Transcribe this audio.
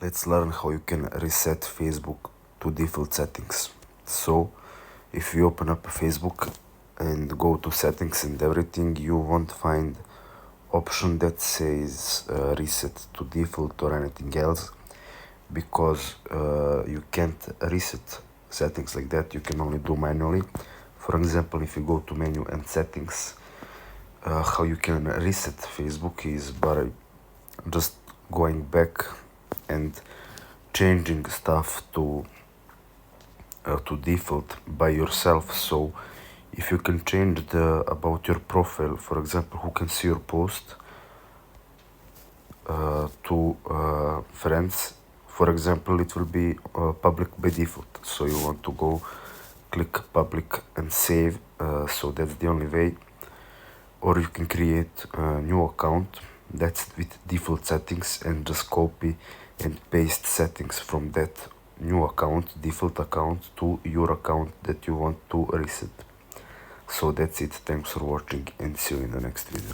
let's learn how you can reset Facebook to default settings. So if you open up Facebook and go to settings and everything, you won't find option that says reset to default or anything else, because you can't reset settings like that. You can only do manually. For example, if you go to menu and settings, how you can reset Facebook is by just going back and changing stuff to default by yourself. So if you can change the about your profile, for example, who can see your post, to friends, for example, it will be public by default. So you want to go click public and save, so that's the only way. Or you can create a new account that's with default settings and just copy and paste settings from that new account, default account, to your account that you want to reset. So that's it. Thanks for watching and see you in the next video.